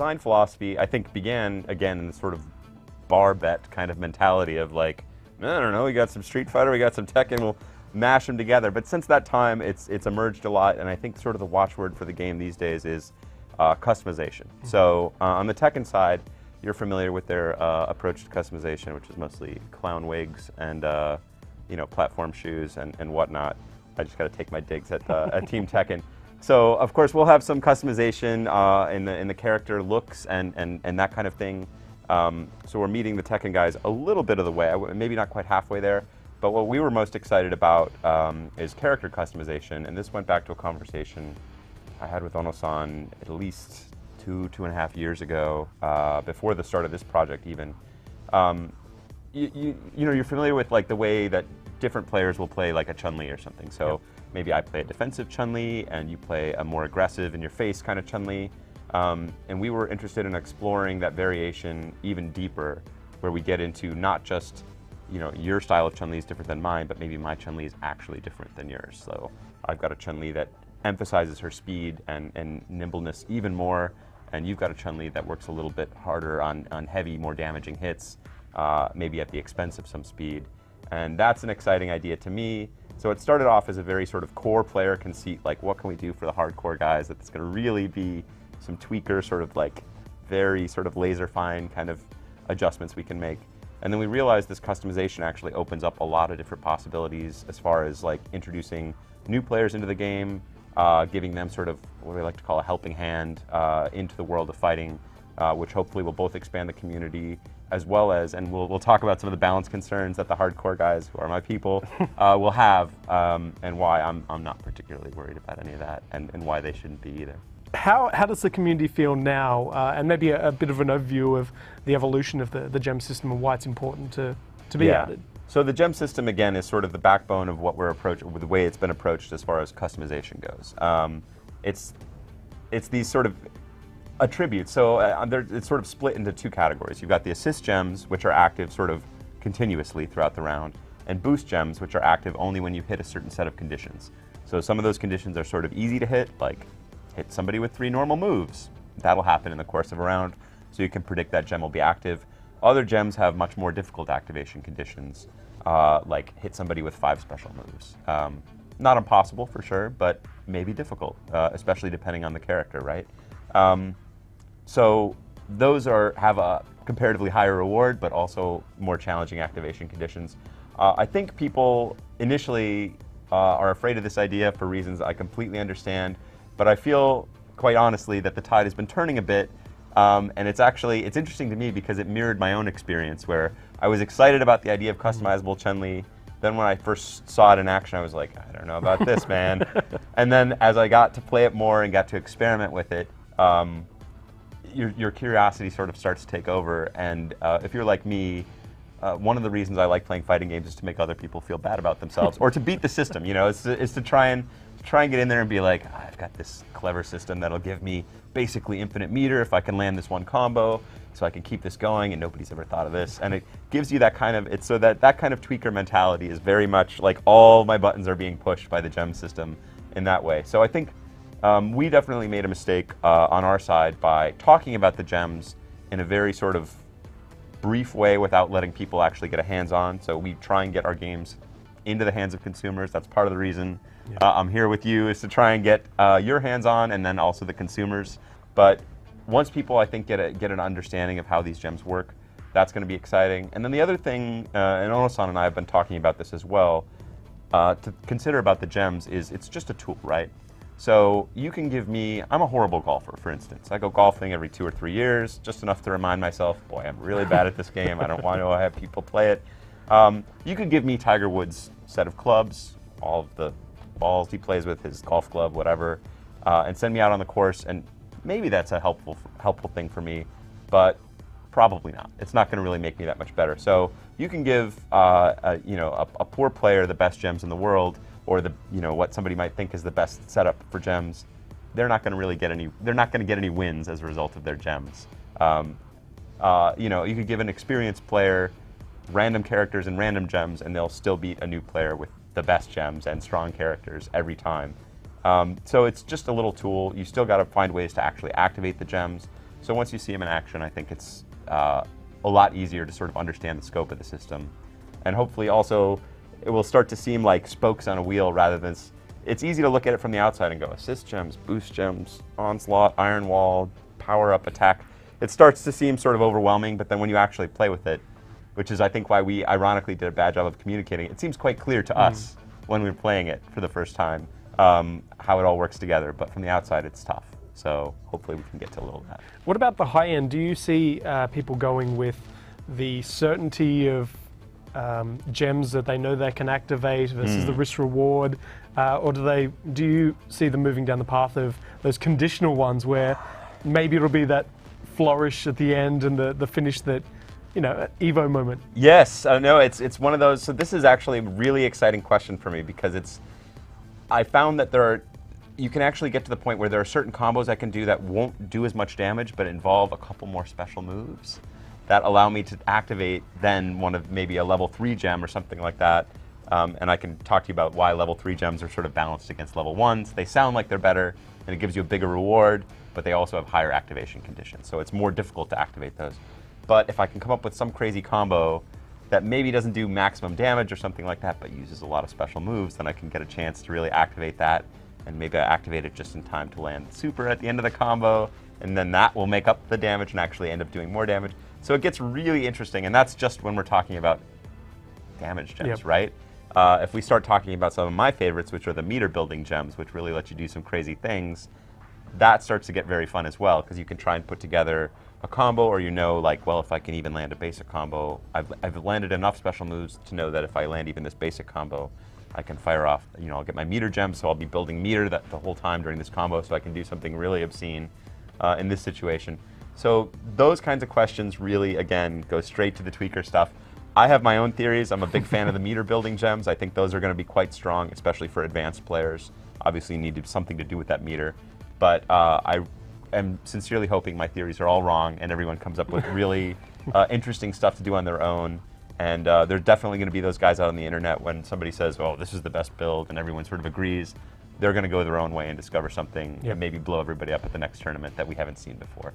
design philosophy, I think, began, again, in this sort of bar bet kind of mentality of like, I don't know, we got some Street Fighter, we got some Tekken, we'll mash them together. But since that time, it's emerged a lot, and I think sort of the watchword for the game these days is customization. So on the Tekken side, you're familiar with their approach to customization, which is mostly clown wigs and platform shoes and whatnot. I just got to take my digs at Team Tekken. So of course we'll have some customization in the character looks and that kind of thing. So we're meeting the Tekken guys a little bit of the way, maybe not quite halfway there. But what we were most excited about is character customization, and this went back to a conversation I had with Ono-san at least 2.5 years ago, before the start of this project even. You're familiar with like the way that different players will play like a Chun-Li or something. So maybe I play a defensive Chun-Li and you play a more aggressive in your face kind of Chun-Li. And we were interested in exploring that variation even deeper, where we get into not just your style of Chun-Li is different than mine, but maybe my Chun-Li is actually different than yours. So I've got a Chun-Li that emphasizes her speed and nimbleness even more, and you've got a Chun-Li that works a little bit harder on heavy, more damaging hits, maybe at the expense of some speed. And that's an exciting idea to me. So it started off as a very sort of core player conceit, like what can we do for the hardcore guys that's going to really be some tweaker, sort of like very sort of laser fine kind of adjustments we can make. And then we realized this customization actually opens up a lot of different possibilities as far as like introducing new players into the game, giving them sort of what we like to call a helping hand into the world of fighting, which hopefully will both expand the community as well as, and we'll talk about some of the balance concerns that the hardcore guys, who are my people, will have, and why I'm not particularly worried about any of that, and why they shouldn't be either. How does the community feel now, and maybe a bit of an overview of the evolution of the gem system and why it's important to be added? So the gem system, again, is sort of the backbone of what we're approaching, the way it's been approached as far as customization goes. It's these sort of attributes. So it's sort of split into two categories. You've got the assist gems, which are active sort of continuously throughout the round, and boost gems, which are active only when you hit a certain set of conditions. So some of those conditions are sort of easy to hit, like hit somebody with 3 normal moves. That'll happen in the course of a round, so you can predict that gem will be active. Other gems have much more difficult activation conditions, like hit somebody with 5 special moves. Not impossible for sure, but maybe difficult, especially depending on the character, right? So those have a comparatively higher reward, but also more challenging activation conditions. I think people initially are afraid of this idea for reasons I completely understand, but I feel, quite honestly, that the tide has been turning a bit, and it's interesting to me because it mirrored my own experience, where I was excited about the idea of customizable Chun-Li. Then when I first saw it in action, I was like, I don't know about this, man. And then as I got to play it more and got to experiment with it, your curiosity sort of starts to take over. And if you're like me, one of the reasons I like playing fighting games is to make other people feel bad about themselves, or to beat the system. Is to try and get in there and be like, I've got this clever system that'll give me basically infinite meter if I can land this one combo, so I can keep this going, and nobody's ever thought of this. And it gives you that kind of, that kind of tweaker mentality is very much like all my buttons are being pushed by the gem system in that way. So I think we definitely made a mistake on our side by talking about the gems in a very sort of brief way without letting people actually get a hands-on. So we try and get our games into the hands of consumers. That's part of the reason I'm here with you, is to try and get your hands on, and then also the consumers. But once people, I think, get an understanding of how these gems work, that's going to be exciting. And then the other thing, and Ono-san and I have been talking about this as well, to consider about the gems is it's just a tool, right? So you can give me, I'm a horrible golfer, for instance. I go golfing every 2 or 3 years, just enough to remind myself, boy, I'm really bad at this game. I don't want to have people play it. You could give me Tiger Woods' set of clubs, all of the balls he plays with, his golf club, whatever, and send me out on the course, and maybe that's a helpful thing for me, but probably not. It's not going to really make me that much better. So you can give a poor player the best gems in the world, or what somebody might think is the best setup for gems. They're not going to really get any. They're not going to get any wins as a result of their gems. You could give an experienced player random characters and random gems, and they'll still beat a new player with the best gems and strong characters every time. So it's just a little tool. You still got to find ways to actually activate the gems. So once you see them in action, I think it's a lot easier to sort of understand the scope of the system. And hopefully also, it will start to seem like spokes on a wheel rather than, it's easy to look at it from the outside and go, assist gems, boost gems, onslaught, iron wall, power up, attack. It starts to seem sort of overwhelming, but then when you actually play with it, which is I think why we ironically did a bad job of communicating, it seems quite clear to us when we were playing it for the first time how it all works together, but from the outside it's tough. So hopefully we can get to a little of that. What about the high end? Do you see people going with the certainty of gems that they know they can activate versus the risk reward, or do you see them moving down the path of those conditional ones where maybe it'll be that flourish at the end and the finish that, you know, Evo moment? Yes, no, it's one of those. So this is actually a really exciting question for me because I found that you can actually get to the point where there are certain combos I can do that won't do as much damage but involve a couple more special moves that allow me to activate then one of maybe a level 3 gem or something like that. And I can talk to you about why level 3 gems are sort of balanced against level 1s. They sound like they're better and it gives you a bigger reward, but they also have higher activation conditions. So it's more difficult to activate those. But if I can come up with some crazy combo that maybe doesn't do maximum damage or something like that, but uses a lot of special moves, then I can get a chance to really activate that. And maybe I activate it just in time to land super at the end of the combo, and then that will make up the damage and actually end up doing more damage. So it gets really interesting, and that's just when we're talking about damage gems, right? If we start talking about some of my favorites, which are the meter building gems, which really let you do some crazy things, that starts to get very fun as well, because you can try and put together a combo, or you know, like, well, if I can even land a basic combo, I've landed enough special moves to know that if I land even this basic combo, I can fire off, you know, I'll get my meter gem, so I'll be building meter the whole time during this combo, so I can do something really obscene in this situation. So those kinds of questions really, again, go straight to the tweaker stuff. I have my own theories. I'm a big fan of the meter building gems. I think those are going to be quite strong, especially for advanced players. Obviously, you need something to do with that meter. But I am sincerely hoping my theories are all wrong and everyone comes up with really interesting stuff to do on their own. And there's definitely going to be those guys out on the internet when somebody says, oh, this is the best build, and everyone sort of agrees. They're going to go their own way and discover something and maybe blow everybody up at the next tournament that we haven't seen before.